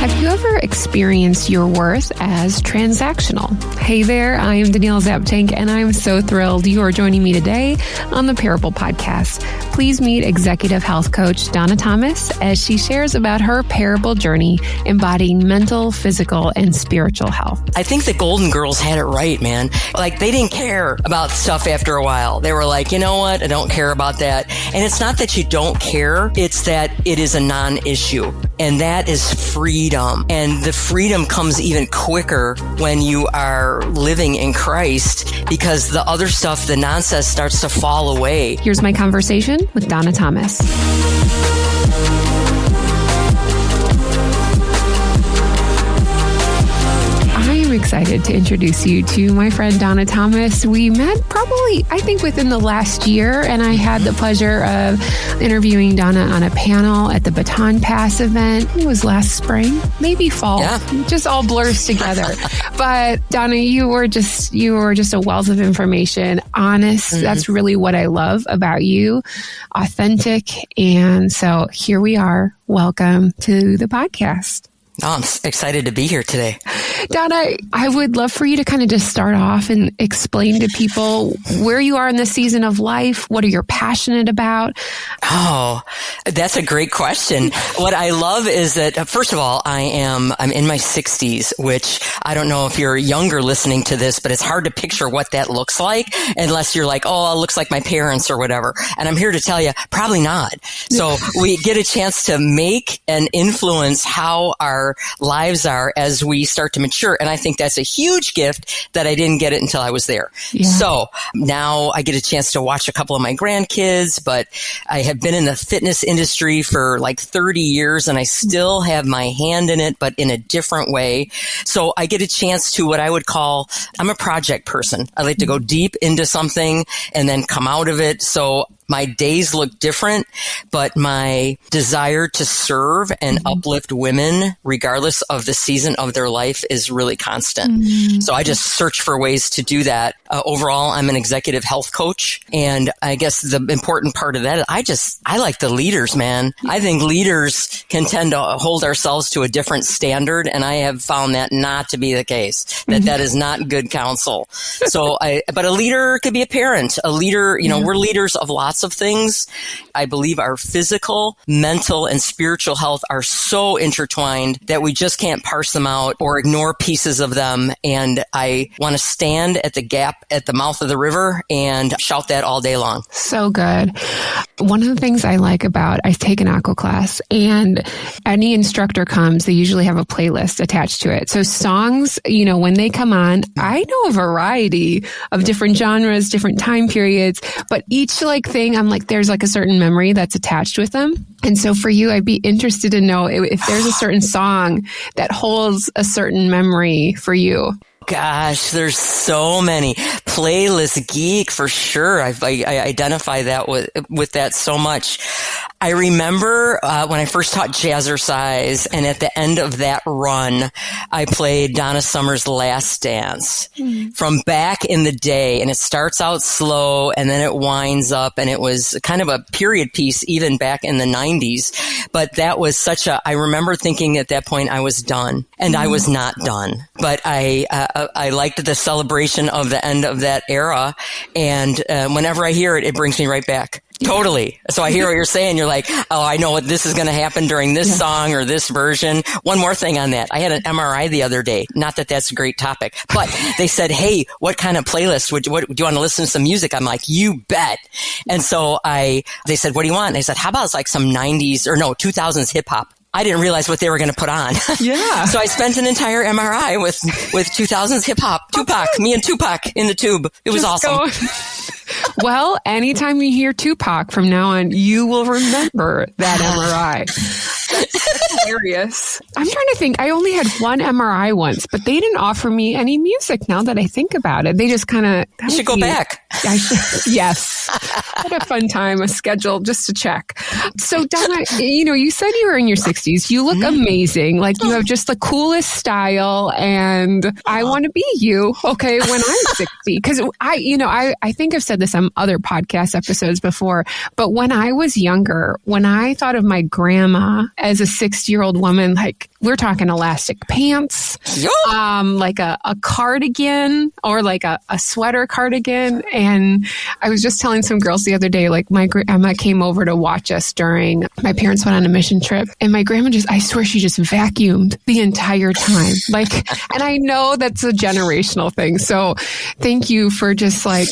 Have you ever experienced your worth as transactional? Hey there, I am Danielle Zapchenk, and I'm so thrilled you are joining me today on the Parable Podcast. Please meet executive health coach Donna Thomas as she shares about her Parable journey embodying mental, physical, and spiritual health. I think the Golden Girls had it right, man. Like, they didn't care about stuff after a while. They were like, you know what? I don't care about that. And it's not that you don't care. It's that it is a non-issue. And that is freedom. And the freedom comes even quicker when you are living in Christ, because the other stuff, the nonsense, starts to fall away. Here's my conversation with Donna Thomas. Excited to introduce you to my friend Donna Thomas. We met probably, I think, within the last year, and I had the pleasure of interviewing Donna on a panel at the Baton Pass event. It was last spring, maybe fall. Yeah. It just all blurs together. But Donna, you were just a wealth of information, honest. Mm-hmm. That's really what I love about you, authentic. And so here we are. Welcome to the podcast. Oh, I'm excited to be here today. Donna, I would love for you to kind of just start off and explain to people where you are in this season of life. What are you passionate about? Oh, that's a great question. What I love is that, first of all, I'm in my 60s, which I don't know if you're younger listening to this, but it's hard to picture what that looks like unless you're like, oh, it looks like my parents or whatever. And I'm here to tell you, probably not. So we get a chance to make and influence how our lives are as we start to mature. And I think that's a huge gift that I didn't get it until I was there. Yeah. So now I get a chance to watch a couple of my grandkids, but I have been in the fitness industry for like 30 years and I still have my hand in it, but in a different way. So I get a chance to what I would call, I'm a project person. I like to go deep into something and then come out of it. So my days look different, but my desire to serve and uplift women, regardless of the season of their life, is really constant. Mm-hmm. So I just search for ways to do that. Overall, I'm an executive health coach. And I guess the important part of that, I like the leaders, man. I think leaders can tend to hold ourselves to a different standard. And I have found that not to be the case, that is not good counsel. So but a leader could be a parent, a leader, we're leaders of lots of things. I believe our physical, mental, and spiritual health are so intertwined that we just can't parse them out or ignore pieces of them. And I want to stand at the gap at the mouth of the river and shout that all day long. So good. One of the things I like about, I take an aqua class, and any instructor comes, they usually have a playlist attached to it. So songs, when they come on, I know a variety of different genres, different time periods, but each thing, I'm like, there's a certain memory that's attached with them. And so for you, I'd be interested to know if there's a certain song that holds a certain memory for you. Gosh, there's so many. Playlist geek for sure. I identify that with that so much. I remember when I first taught jazzercise, and at the end of that run, I played Donna Summer's Last Dance from back in the day. And it starts out slow and then it winds up, and it was kind of a period piece even back in the 90s. But that was I remember thinking at that point I was done, and I was not done. But I liked the celebration of the end of that era. And whenever I hear it, it brings me right back. Totally. So I hear what you're saying. You're like, oh, I know what this is going to happen during this song or this version. One more thing on that. I had an MRI the other day. Not that that's a great topic, but they said, hey, what kind of playlist do you want to listen to some music? I'm like, you bet. And so they said, what do you want? And I said, how about some 2000s hip hop? I didn't realize what they were going to put on. Yeah. So I spent an entire MRI with 2000s hip hop, Tupac, me and Tupac in the tube. It was awesome. Well, anytime you hear Tupac from now on, you will remember that MRI. That's hilarious. I'm trying to think. I only had one MRI once, but they didn't offer me any music now that I think about it. They just kind of... You should go back. Yes. What a fun time, a schedule just to check. So, Donna, you said you were in your 60s. You look amazing. You have just the coolest style, and I want to be you, okay, when I'm 60. Because I think I've said this on other podcast episodes before, but when I was younger, when I thought of my grandma as a 60-year-old 6-year-old woman, like we're talking elastic pants, like a cardigan or like a sweater cardigan. And I was just telling some girls the other day, like my grandma came over to watch us during my parents went on a mission trip, and my grandma I swear she just vacuumed the entire time. Like, and I know that's a generational thing. So thank you for just like,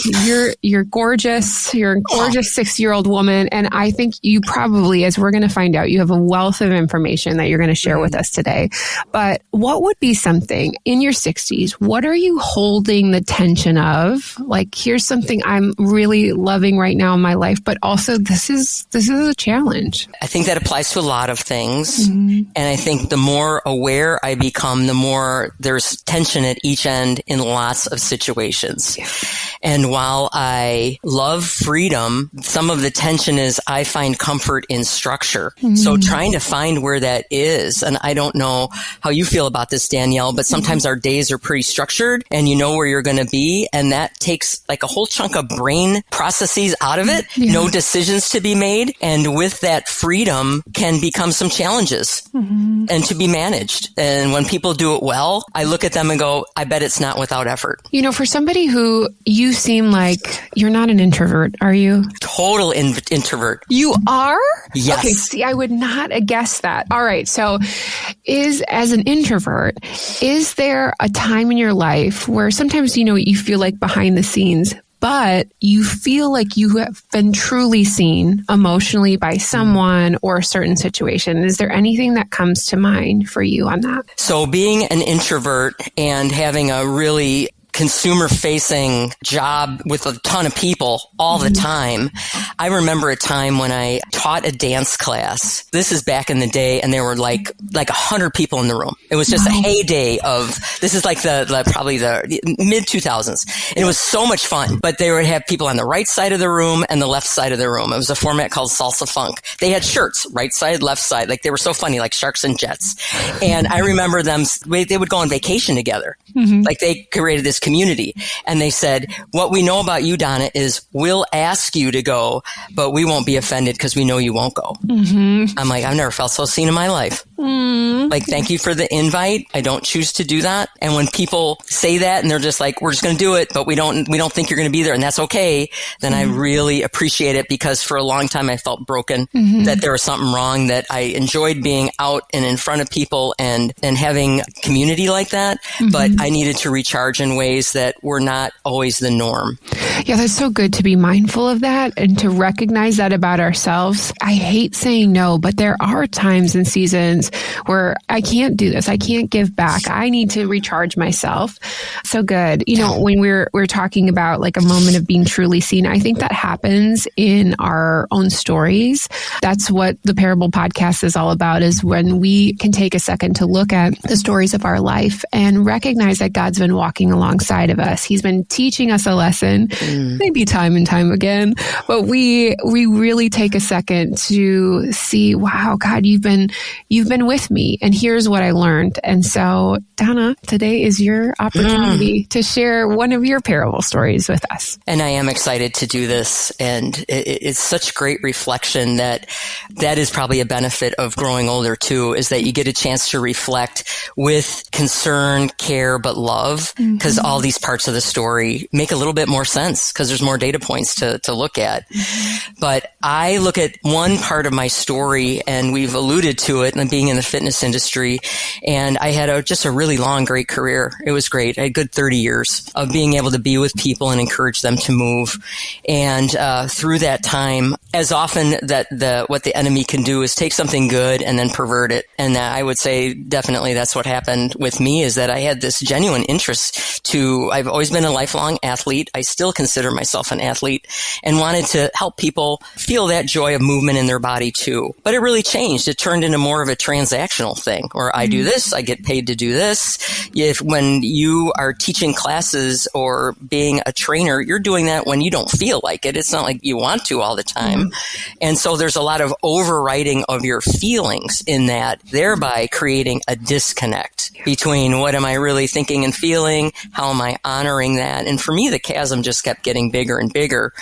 you're gorgeous. You're a gorgeous 6-year-old woman. And I think you probably, as we're going to find out, you have a wealth of information that you're going to share with us today. But what would be something in your 60s? What are you holding the tension of? Like, here's something I'm really loving right now in my life, but also this is a challenge. I think that applies to a lot of things. And I think the more aware I become, the more there's tension at each end in lots of situations. And while I love freedom, some of the tension is I find comfort in structure. So trying to find where that is. And I don't know how you feel about this, Danielle, but sometimes our days are pretty structured and you know where you're going to be. And that takes like a whole chunk of brain processes out of it. No decisions to be made. And with that freedom can become some challenges and to be managed. And when people do it well, I look at them and go, I bet it's not without effort. You know, for somebody who you seem like you're not an introvert, are you? Total introvert. You are? Yes. Okay, see, I would not have guessed that. All right. So as an introvert, is there a time in your life where sometimes, you know, you feel like behind the scenes, but you feel like you have been truly seen emotionally by someone or a certain situation? Is there anything that comes to mind for you on that? So being an introvert and having a really consumer-facing job with a ton of people all the time. I remember a time when I taught a dance class. This is back in the day, and there were like 100 people in the room. It was just a heyday of, this is like probably the mid-2000s. And it was so much fun, but they would have people on the right side of the room and the left side of the room. It was a format called Salsa Funk. They had shirts, right side, left side. Like, they were so funny, like sharks and jets. And I remember them, they would go on vacation together. Like, they created this community. And they said, what we know about you, Donna, is we'll ask you to go, but we won't be offended because we know you won't go. I'm like, I've never felt so seen in my life. Like, thank you for the invite. I don't choose to do that. And when people say that and they're just like, we're just going to do it, but we don't think you're going to be there, and that's okay, then I really appreciate it, because for a long time I felt broken, that there was something wrong, that I enjoyed being out and in front of people and having community like that. But I needed to recharge in ways that were not always the norm. Yeah, that's so good to be mindful of that and to recognize that about ourselves. I hate saying no, but there are times and seasons where I can't do this. I can't give back. I need to recharge myself. So good. You know, when we're talking about like a moment of being truly seen, I think that happens in our own stories. That's what the Parable podcast is all about, is when we can take a second to look at the stories of our life and recognize that God's been walking alongside of us. He's been teaching us a lesson, maybe time and time again, but we really take a second to see, wow, God, you've been with me, and here's what I learned. And so, Donna, today is your opportunity to share one of your parable stories with us. And I am excited to do this. And it's such great reflection that is probably a benefit of growing older too, is that you get a chance to reflect with concern, care, but love, because all these parts of the story make a little bit more sense because there's more data points to look at. But I look at one part of my story, and we've alluded to it, and being in the fitness industry. And I had just a really long, great career. It was great. I had a good 30 years of being able to be with people and encourage them to move. And through that time, as often that what the enemy can do is take something good and then pervert it. And I would say definitely that's what happened with me, is that I had this genuine interest I've always been a lifelong athlete. I still consider myself an athlete, and wanted to help people feel that joy of movement in their body too. But it really changed. It turned into more of a transactional thing, where I do this, I get paid to do this. When you are teaching classes or being a trainer, you're doing that when you don't feel like it. It's not like you want to all the time. And so there's a lot of overriding of your feelings in that, thereby creating a disconnect between what am I really thinking and feeling, how am I honoring that? And for me, the chasm just kept getting bigger and bigger.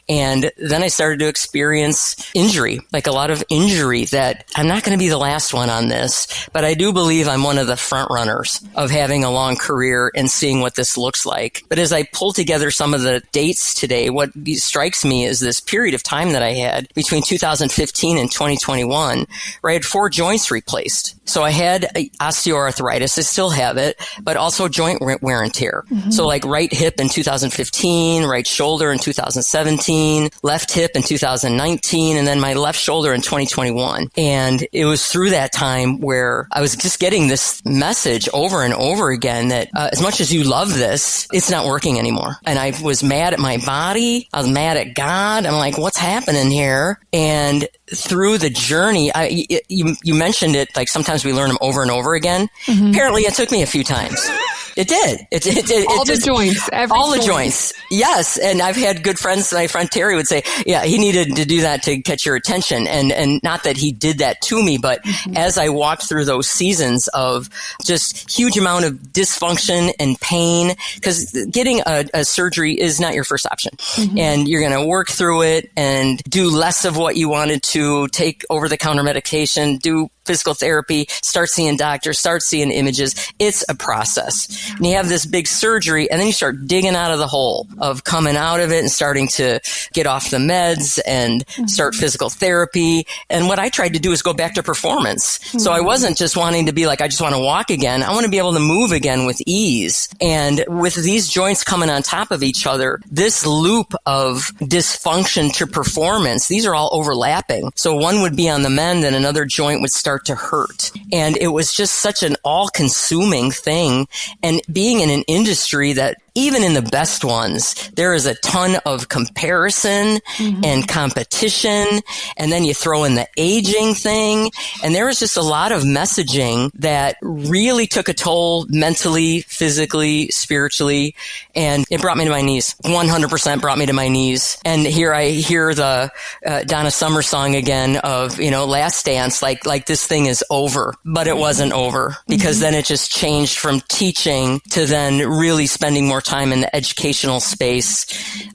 And then I started to experience injury, like a lot of injury that I'm not going to be the last one on this, but I do believe I'm one of the front runners of having a long career and seeing what this looks like. But as I pull together some of the dates today, what strikes me is this period of time that I had between 2015 and 2021, where I had 4 joints replaced. So I had osteoarthritis, I still have it, but also joint wear and tear. Mm-hmm. So like right hip in 2015, right shoulder in 2017, left hip in 2019, and then my left shoulder in 2021. And it was through that time where I was just getting this message over and over again that as much as you love this, it's not working anymore. And I was mad at my body. I was mad at God. I'm like, what's happening here? And through the journey, you mentioned it, like sometimes we learn them over and over again. Mm-hmm. Apparently it took me a few times. It did. All the joints. All the joints. Yes. And I've had good friends. My friend Terry would say, yeah, he needed to do that to catch your attention. And not that he did that to me, but as I walked through those seasons of just huge amount of dysfunction and pain, because getting a surgery is not your first option. Mm-hmm. And you're going to work through it and do less of what you wanted to, take over-the-counter medication, do physical therapy, start seeing doctors, start seeing images. It's a process. And you have this big surgery, and then you start digging out of the hole of coming out of it and starting to get off the meds and start physical therapy. And what I tried to do is go back to performance. So I wasn't just wanting to be like, I just want to walk again. I want to be able to move again with ease. And with these joints coming on top of each other, this loop of dysfunction to performance, these are all overlapping. So one would be on the mend and another joint would start to hurt. And it was just such an all-consuming thing. And being in an industry that even in the best ones, there is a ton of comparison and competition. And then you throw in the aging thing. And there was just a lot of messaging that really took a toll mentally, physically, spiritually. And it brought me to my knees. 100% brought me to my knees. And here I hear the Donna Summer song again of, Last Dance, like this thing is over. But it wasn't over, because then it just changed from teaching to then really spending more time in the educational space,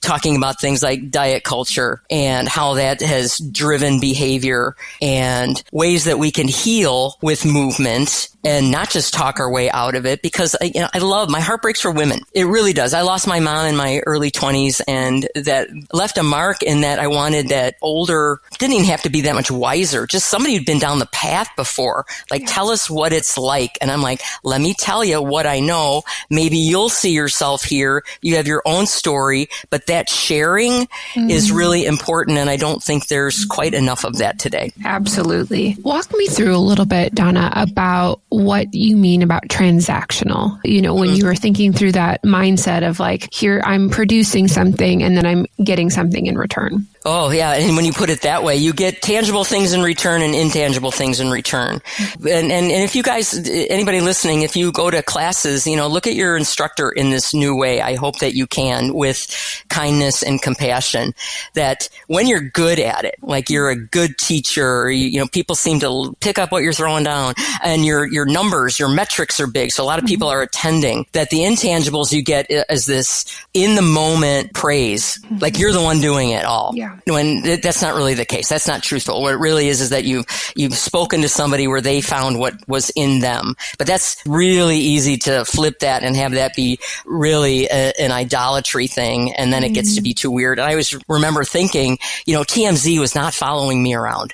talking about things like diet culture and how that has driven behavior and ways that we can heal with movement and not just talk our way out of it. Because I love, my heart breaks for women. It really does. I lost my mom in my early 20s, and that left a mark in that I wanted that older, didn't even have to be that much wiser, just somebody who'd been down the path before. Like, tell us what it's like. And I'm like, let me tell you what I know. Maybe you'll see yourself here. You have your own story, but that sharing is really important. And I don't think there's quite enough of that today. Absolutely. Walk me through a little bit, Donna, about what you mean about transactional. When you were thinking through that mindset of like, here, I'm producing something and then I'm getting something in return. Oh, yeah. And when you put it that way, you get tangible things in return and intangible things in return. And if you guys, anybody listening, if you go to classes, look at your instructor in this new way. I hope that you can, with kindness and compassion, that when you're good at it, like you're a good teacher, people seem to pick up what you're throwing down, and your numbers, your metrics are big. So a lot of people are attending, that the intangibles you get is this in the moment praise, like you're the one doing it all. Yeah. When that's not really the case. That's not truthful. What it really is that you've spoken to somebody where they found what was in them. But that's really easy to flip that and have that be really an idolatry thing. And then it gets to be too weird. And I always remember thinking, TMZ was not following me around.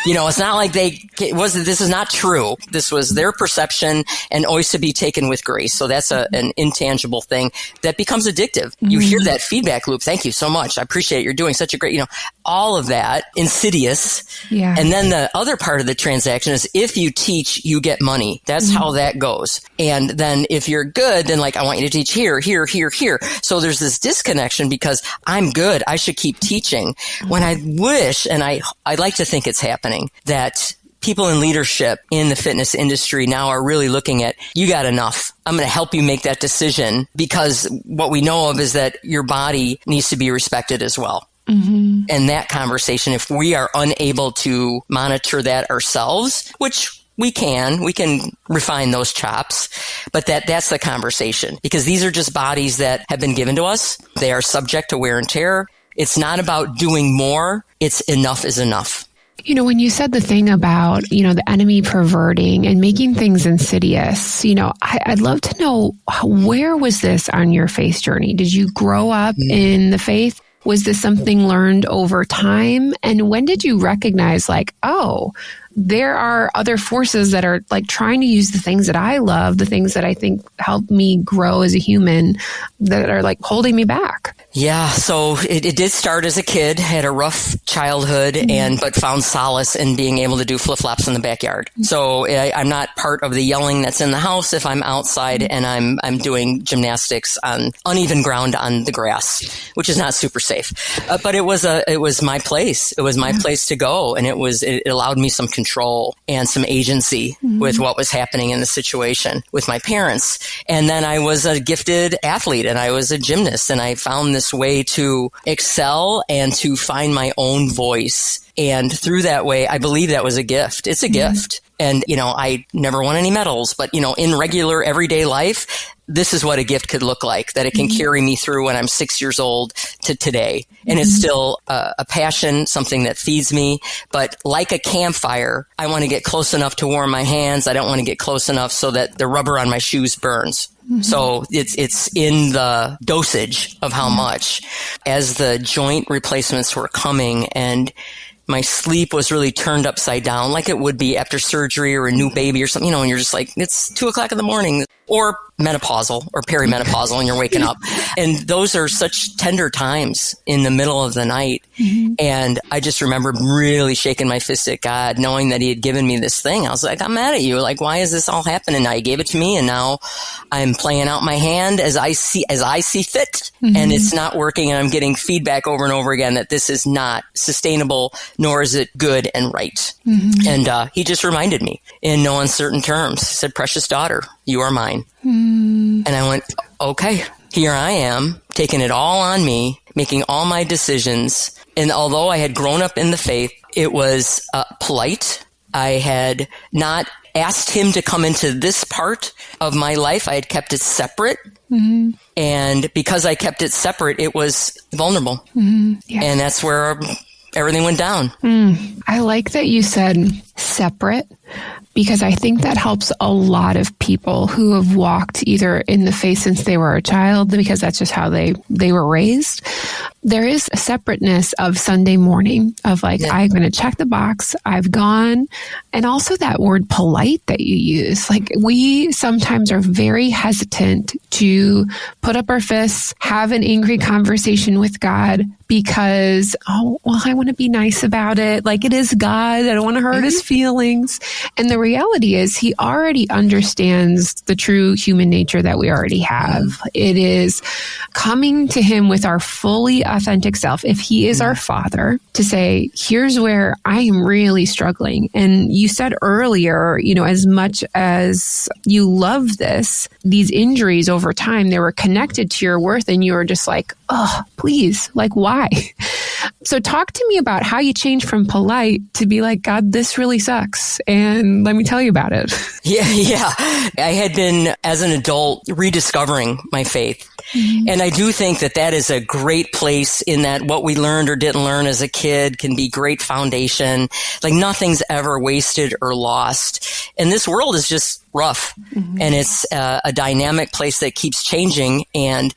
It's not like this is not true. This was their perception and always to be taken with grace. So that's an intangible thing that becomes addictive. You hear that feedback loop. Thank you so much. I appreciate it. You're doing such a great, all of that, insidious. Yeah. And then the other part of the transaction is if you teach, you get money. That's how that goes. And then if you're good, then like, I want you to teach here, here, here, here. So there's this disconnection because I'm good. I should keep teaching. When I wish, and I'd like to think it's happening, that people in leadership in the fitness industry now are really looking at, you got enough. I'm going to help you make that decision, because what we know of is that your body needs to be respected as well. And that conversation, if we are unable to monitor that ourselves, which we can refine those chops, but that's the conversation, because these are just bodies that have been given to us. They are subject to wear and tear. It's not about doing more. It's enough is enough. You know, when you said the thing about, the enemy perverting and making things insidious, I'd love to know, where was this on your faith journey? Did you grow up in the faith? Was this something learned over time? And when did you recognize there are other forces that are trying to use the things that I love, the things that I think help me grow as a human, that are holding me back? Yeah, so it did start as a kid, had a rough childhood, but found solace in being able to do flip-flops in the backyard. So I'm not part of the yelling that's in the house if I'm outside and I'm doing gymnastics on uneven ground on the grass, which is not super safe. But it was my place. It was my place to go, and it allowed me some control and some agency with what was happening in the situation with my parents. And then I was a gifted athlete, and I was a gymnast, and I found this way to excel and to find my own voice. And through that way, I believe that was a gift. It's a gift. And, I never won any medals, but, in regular everyday life, this is what a gift could look like, that it can carry me through when I'm 6 years old to today. And it's still a passion, something that feeds me. But like a campfire, I want to get close enough to warm my hands. I don't want to get close enough so that the rubber on my shoes burns. So it's in the dosage of how much. As the joint replacements were coming and my sleep was really turned upside down, like it would be after surgery or a new baby or something, and you're just it's 2:00 in the morning, or menopausal or perimenopausal, and you're waking up. And those are such tender times in the middle of the night. And I just remember really shaking my fist at God, knowing that he had given me this thing. I was like, I'm mad at you. Why is this all happening? Now you gave it to me, and now I'm playing out my hand as I see fit. And it's not working, and I'm getting feedback over and over again that this is not sustainable, nor is it good and right. And he just reminded me in no uncertain terms. He said, precious daughter, you are mine. And I went, okay, here I am, taking it all on me, making all my decisions. And although I had grown up in the faith, it was polite. I had not asked him to come into this part of my life. I had kept it separate. And because I kept it separate, it was vulnerable. Yeah. And that's where everything went down. I like that you said separate, because I think that helps a lot of people who have walked either in the faith since they were a child, because that's just how they were raised. There is a separateness of Sunday morning of I'm going to check the box, I've gone. And also that word polite that you use. We sometimes are very hesitant to put up our fists, have an angry conversation with God, because, I want to be nice about it. It is God. I don't want to hurt his feelings. And the reality is he already understands the true human nature that we already have. It is coming to him with our fully authentic self. If he is our father, to say, here's where I am really struggling. And you said earlier, as much as you love these injuries over time, they were connected to your worth, and you were just oh, please, why? So talk to me about how you changed from polite to be God, this really sucks, and let me tell you about it. Yeah. I had been, as an adult, rediscovering my faith. And I do think that is a great place, in that what we learned or didn't learn as a kid can be great foundation. Nothing's ever wasted or lost. And this world is just rough. And it's a dynamic place that keeps changing. And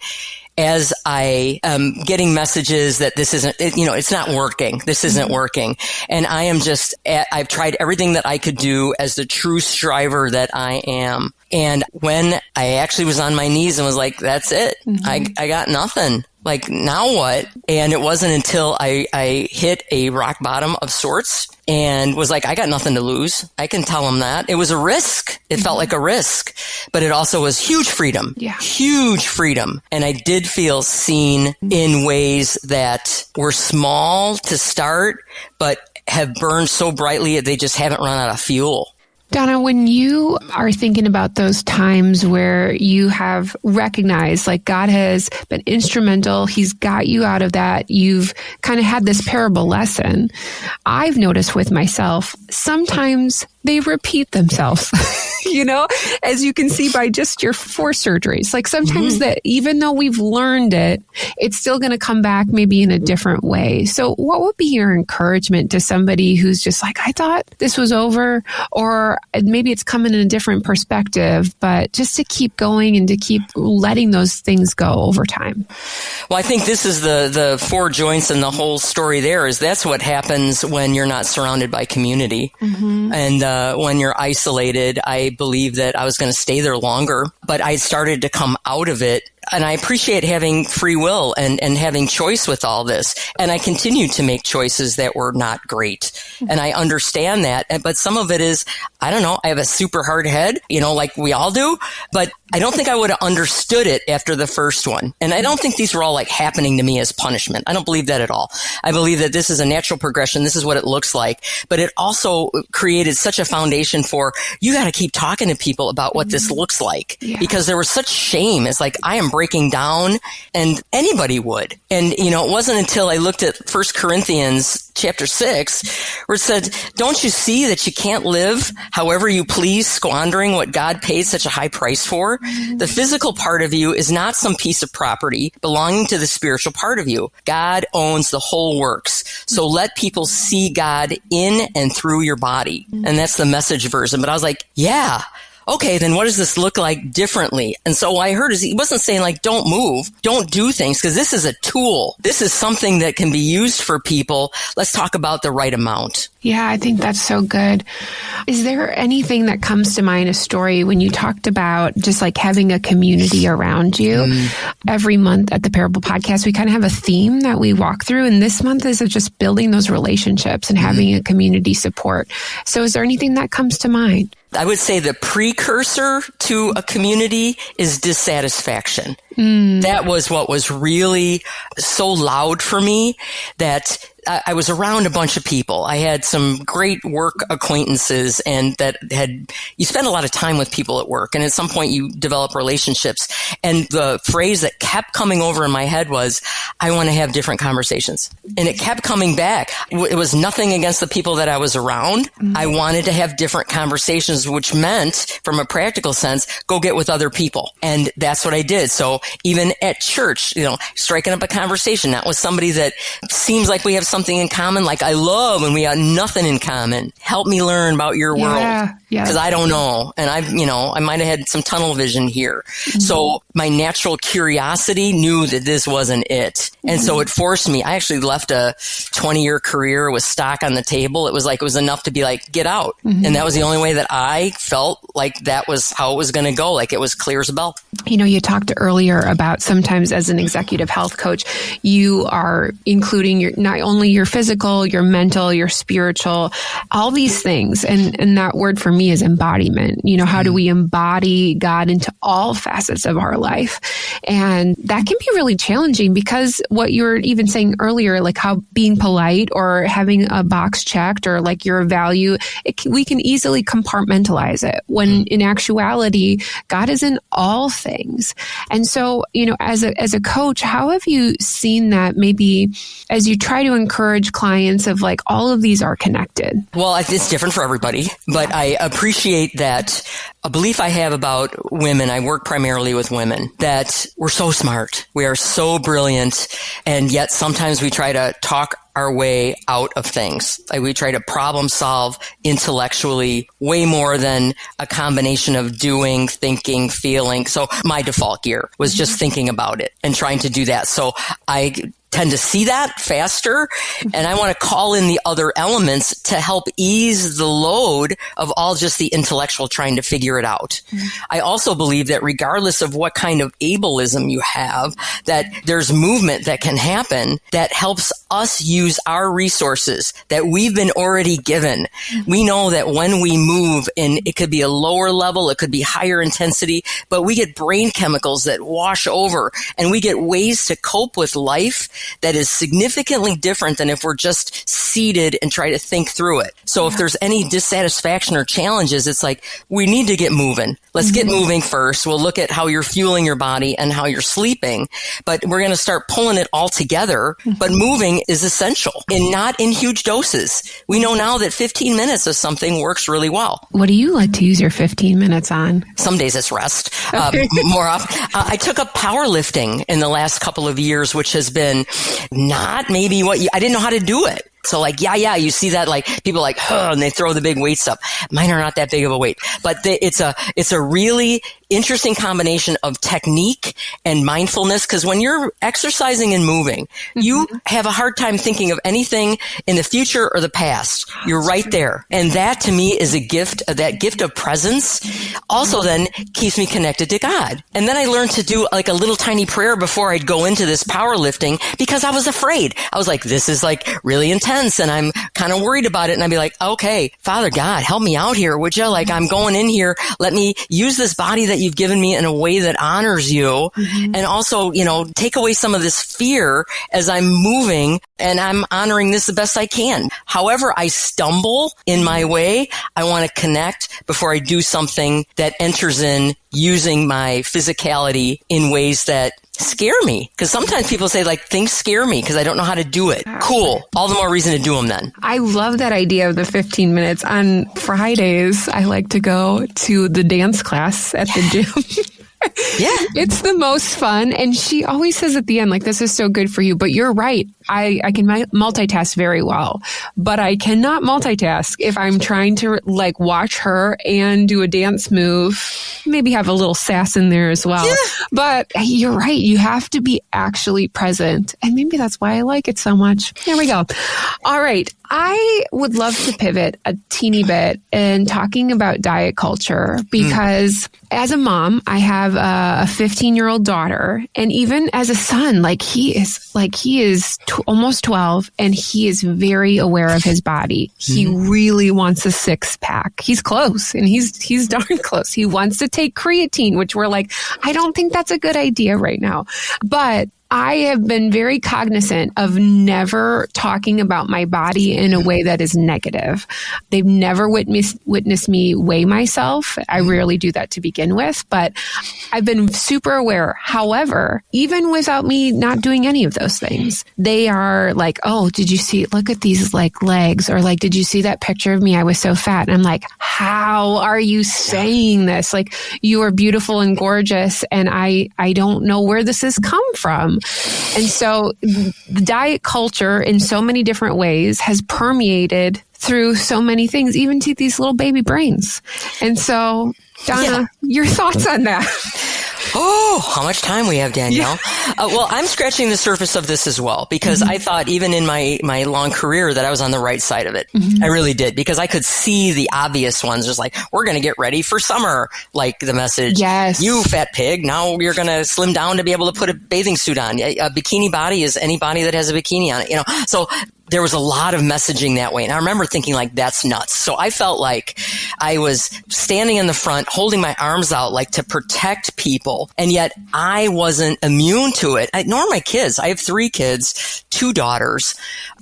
as I am getting messages that this isn't, it's not working. This isn't working. And I am I've tried everything that I could do as the true striver that I am. And when I actually was on my knees and was like, that's it. I got nothing. Now what? And it wasn't until I hit a rock bottom of sorts and was I got nothing to lose. I can tell him that. It was a risk. It felt like a risk, but it also was huge freedom. Yeah. Huge freedom. And I did feel seen in ways that were small to start, but have burned so brightly that they just haven't run out of fuel. Donna, when you are thinking about those times where you have recognized God has been instrumental, he's got you out of that, you've kind of had this parable lesson, I've noticed with myself, sometimes they repeat themselves, as you can see by just your 4 surgeries. Like sometimes that even though we've learned it, it's still going to come back maybe in a different way. So what would be your encouragement to somebody who's just like, I thought this was over, or maybe it's coming in a different perspective, but just to keep going and to keep letting those things go over time? Well, I think this is the 4 joints and the whole story there is that's what happens when you're not surrounded by community. And when you're isolated, I believe that I was going to stay there longer, but I started to come out of it. And I appreciate having free will and having choice with all this. And I continue to make choices that were not great. And I understand that. But some of it is, I don't know, I have a super hard head, like we all do. But I don't think I would have understood it after the first one. And I don't think these were all like happening to me as punishment. I don't believe that at all. I believe that this is a natural progression. This is what it looks like. But it also created such a foundation for, you got to keep talking to people about what this looks like. Yeah. Because there was such shame. It's like, I am breaking down, and anybody would. And, it wasn't until I looked at 1 Corinthians chapter 6, where it said, don't you see that you can't live however you please, squandering what God paid such a high price for? The physical part of you is not some piece of property belonging to the spiritual part of you. God owns the whole works. So let people see God in and through your body. And that's the Message version. But I was like, yeah. Okay, then what does this look like differently? And so what I heard is he wasn't saying like, don't move, don't do things, because this is a tool. This is something that can be used for people. Let's talk about the right amount. Yeah, I think that's so good. Is there anything that comes to mind, a story when you talked about just like having a community around you? Every month at the Parable Podcast, we kind of have a theme that we walk through. And this month is of just building those relationships and having a community support. So is there anything that comes to mind? I would say the precursor to a community is dissatisfaction. That was what was really so loud for me, that I was around a bunch of people. I had some great work acquaintances, and you spend a lot of time with people at work, and at some point you develop relationships. And the phrase that kept coming over in my head was, I want to have different conversations. And it kept coming back. It was nothing against the people that I was around. I wanted to have different conversations, which meant, from a practical sense, go get with other people. And that's what I did. So even at church, striking up a conversation, not with somebody that seems like we have something in common, like I love, and we got nothing in common. Help me learn about your world. Because I don't know. And I might have had some tunnel vision here. So my natural curiosity knew that this wasn't it. And so it forced me. I actually left a 20-year career with stock on the table. It was enough to be like, get out. And that was the only way that I felt like that was how it was going to go. Like it was clear as a bell. You talked earlier about sometimes as an executive health coach, you are including not only your physical, your mental, your spiritual, all these things. And that word for me is embodiment. How do we embody God into all facets of our life? And that can be really challenging, because what you were even saying earlier, like how being polite or having a box checked or like your value, we can easily compartmentalize it, when in actuality, God is in all things. And so, as a coach, how have you seen that maybe as you try to encourage clients of like, all of these are connected? Well, it's different for everybody, but I appreciate that a belief I have about women. I work primarily with women, that we're so smart. We are so brilliant. And yet sometimes we try to talk our way out of things. Like we try to problem solve intellectually way more than a combination of doing, thinking, feeling. So my default gear was just thinking about it and trying to do that. So I tend to see that faster, and I want to call in the other elements to help ease the load of all just the intellectual trying to figure it out. I also believe that regardless of what kind of ableism you have, that there's movement that can happen that helps us use our resources that we've been already given. We know that when we move, and it could be a lower level, it could be higher intensity, but we get brain chemicals that wash over, and we get ways to cope with life that is significantly different than if we're just seated and try to think through it. So if there's any dissatisfaction or challenges, it's like, we need to get moving. Let's get moving first. We'll look at how you're fueling your body and how you're sleeping, but we're going to start pulling it all together. But moving is essential and not in huge doses. We know now that 15 minutes of something works really well. What do you like to use your 15 minutes on? Some days it's rest. More often. I took up powerlifting in the last couple of years, which has been not maybe I didn't know how to do it. So like, you see that like people like, and they throw the big weights up. Mine are not that big of a weight, but it's a really interesting combination of technique and mindfulness. Cause when you're exercising and moving, you have a hard time thinking of anything in the future or the past. You're right there. And that to me is a gift, that gift of presence also then keeps me connected to God. And then I learned to do like a little tiny prayer before I'd go into this powerlifting because I was afraid. I was like, this is like really intense and I'm kind of worried about it. And I'd be like, okay, Father God, help me out here. Would you? Like, I'm going in here. Let me use this body that you've given me in a way that honors you. And also, take away some of this fear as I'm moving and I'm honoring this the best I can. However I stumble in my way, I want to connect before I do something that enters in using my physicality in ways that scare me. Because sometimes people say like, things scare me because I don't know how to do it. Cool. All the more reason to do them then. I love that idea of the 15 minutes. On Fridays, I like to go to the dance class at the gym. Yeah. It's the most fun. And she always says at the end, like, this is so good for you. But you're right. I can multitask very well, but I cannot multitask if I'm trying to like watch her and do a dance move, maybe have a little sass in there as well. Yeah. But you're right. You have to be actually present. And maybe that's why I like it so much. There we go. All right. I would love to pivot a teeny bit in talking about diet culture because as a mom, I have a 15-year-old daughter, and even as a son, he is almost 12 and he is very aware of his body. He really wants a 6-pack. He's close and he's darn close. He wants to take creatine, which we're like, I don't think that's a good idea right now. But I have been very cognizant of never talking about my body in a way that is negative. They've never witnessed me weigh myself. I rarely do that to begin with, but I've been super aware. However, even without me not doing any of those things, they are like, oh, did you see, look at these like legs, or like, did you see that picture of me? I was so fat. And I'm like, how are you saying this? Like, you are beautiful and gorgeous. And I don't know where this has come from. And so the diet culture in so many different ways has permeated through so many things, even to these little baby brains. And so, Donna, your thoughts on that? Oh, how much time we have, Danielle. Yeah. Well, I'm scratching the surface of this as well, because I thought even in my long career that I was on the right side of it. I really did, because I could see the obvious ones. Just like, we're going to get ready for summer. Like the message, yes, you fat pig, now you're going to slim down to be able to put a bathing suit on. A bikini body is any body that has a bikini on it, so there was a lot of messaging that way. And I remember thinking like, that's nuts. So I felt like I was standing in the front, holding my arms out, like to protect people. And yet I wasn't immune to it, nor my kids. I have 3 kids, 2 daughters.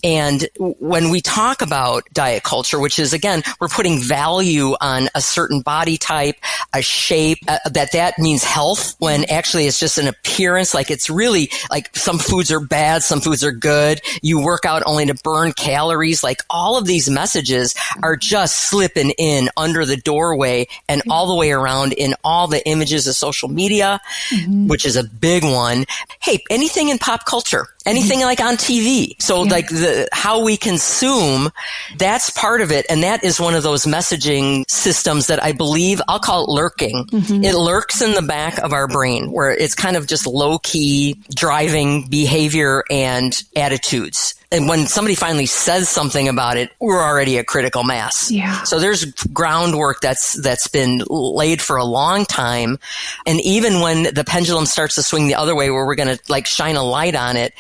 And when we talk about diet culture, which is, again, we're putting value on a certain body type, a shape, that means health, when actually it's just an appearance. Like, it's really like some foods are bad, some foods are good. You work out only to burn calories. Like, all of these messages are just slipping in under the doorway and all the way around in all the images of social media, which is a big one. Hey, anything in pop culture, anything like on TV. So like how we consume, that's part of it. And that is one of those messaging systems that I believe, I'll call it lurking. It lurks in the back of our brain, where it's kind of just low key driving behavior and attitudes. And when somebody finally says something about it, we're already a critical mass. Yeah. So there's groundwork that's been laid for a long time. And even when the pendulum starts to swing the other way, where we're going to like shine a light on it,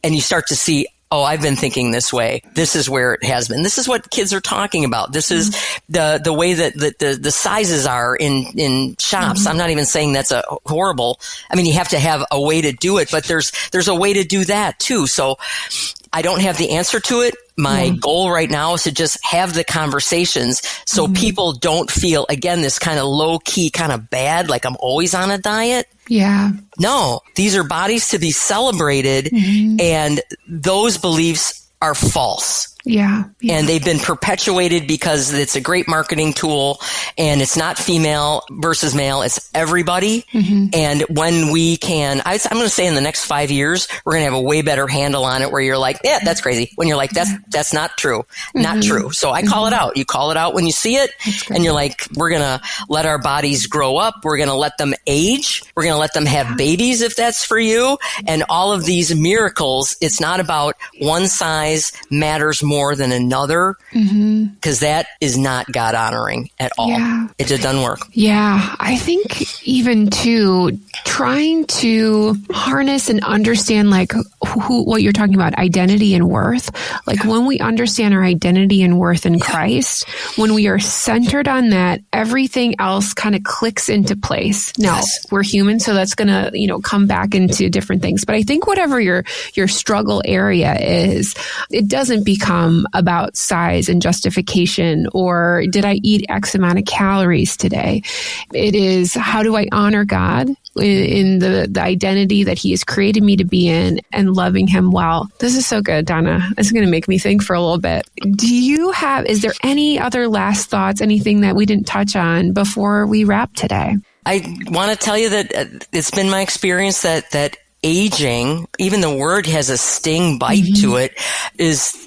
and you start to see, oh, I've been thinking this way. This is where it has been. This is what kids are talking about. This is the way that the sizes are in shops. I'm not even saying that's a horrible. I mean, you have to have a way to do it, but there's a way to do that too. So I don't have the answer to it. My goal right now is to just have the conversations so people don't feel, again, this kind of low key, kind of bad, like I'm always on a diet. Yeah. No, these are bodies to be celebrated, and those beliefs are false. Yeah. And they've been perpetuated because it's a great marketing tool, and it's not female versus male. It's everybody. And when we can, I'm going to say in the next 5 years, we're going to have a way better handle on it where you're like, yeah, that's crazy. When you're like, that's not true. Not true. So I call it out. You call it out when you see it, and you're like, we're going to let our bodies grow up. We're going to let them age. We're going to let them have babies if that's for you. And all of these miracles, it's not about one size matters more than another, because that is not God honoring at all. Yeah. It just doesn't work. Yeah. I think even too, trying to harness and understand like what you're talking about, identity and worth. Like when we understand our identity and worth in Christ, when we are centered on that, everything else kind of clicks into place. Now, we're human, so that's going to, come back into different things. But I think whatever your struggle area is, it doesn't become about size and justification, or did I eat X amount of calories today? It is, how do I honor God in the identity that He has created me to be in, and loving Him well. This is so good, Donna. It's going to make me think for a little bit. Is there any other last thoughts, anything that we didn't touch on before we wrap today? I want to tell you that it's been my experience that aging, even the word has a sting bite to it, is,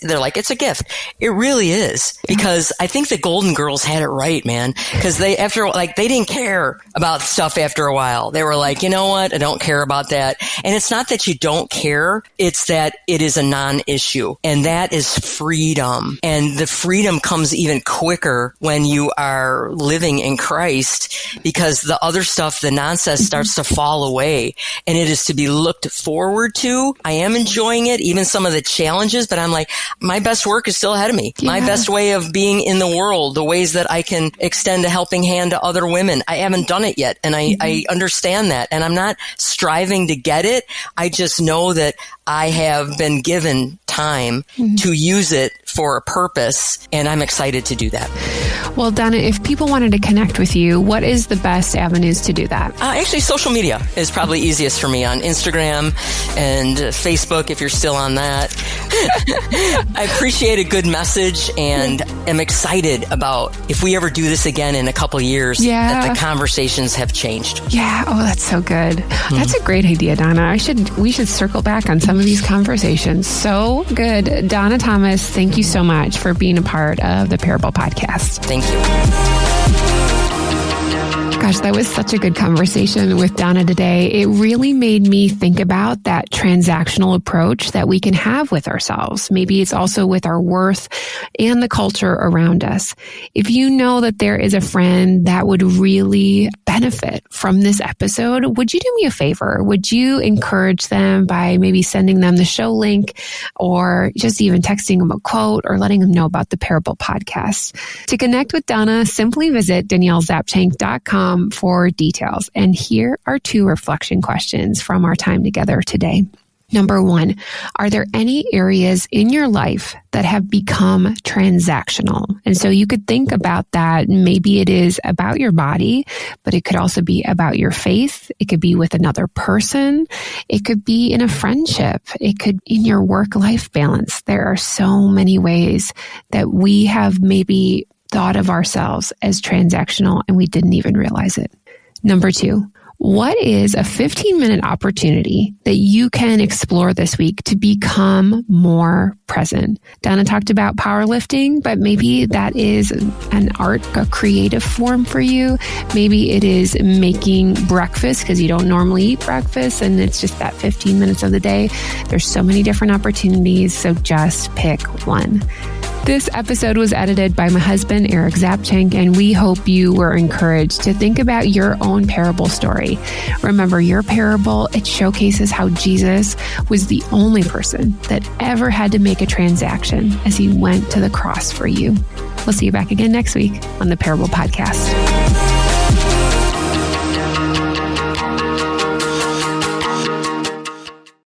they're like, it's a gift. It really is, because I think the Golden Girls had it right, man. Because they didn't care about stuff after a while. They were like, you know what? I don't care about that. And it's not that you don't care. It's that it is a non-issue. And that is freedom. And the freedom comes even quicker when you are living in Christ, because the other stuff, the nonsense starts to fall away. And it is to be looked forward to. I am enjoying it, even some of the challenges, but I'm like, my best work is still ahead of me. Yeah. My best way of being in the world, the ways that I can extend a helping hand to other women, I haven't done it yet. And I understand that. And I'm not striving to get it. I just know that I have been given time to use it for a purpose, and I'm excited to do that. Well, Donna, if people wanted to connect with you, what is the best avenues to do that? Actually, social media is probably easiest for me, on Instagram and Facebook, if you're still on that. I appreciate a good message, and am excited about if we ever do this again in a couple years, that the conversations have changed. Yeah. Oh, that's so good. That's a great idea, Donna. We should circle back on some of these conversations. So good. Donna Thomas, thank you so much for being a part of the Parable Podcast. Thank you. Gosh, that was such a good conversation with Donna today. It really made me think about that transactional approach that we can have with ourselves. Maybe it's also with our worth and the culture around us. If you know that there is a friend that would really benefit from this episode, would you do me a favor? Would you encourage them by maybe sending them the show link, or just even texting them a quote, or letting them know about the Parable Podcast? To connect with Donna, simply visit DanielleZapchenk.com for details. And here are 2 reflection questions from our time together today. Number 1, are there any areas in your life that have become transactional? And so you could think about that. Maybe it is about your body, but it could also be about your faith. It could be with another person. It could be in a friendship. It could in your work-life balance. There are so many ways that we have maybe thought of ourselves as transactional, and we didn't even realize it. Number 2, what is a 15-minute opportunity that you can explore this week to become more present? Donna talked about powerlifting, but maybe that is an art, a creative form for you. Maybe it is making breakfast because you don't normally eat breakfast, and it's just that 15 minutes of the day. There's so many different opportunities, so just pick one. This episode was edited by my husband, Eric Zapchenk, and we hope you were encouraged to think about your own parable story. Remember, your parable, it showcases how Jesus was the only person that ever had to make a transaction as he went to the cross for you. We'll see you back again next week on the Parable Podcast.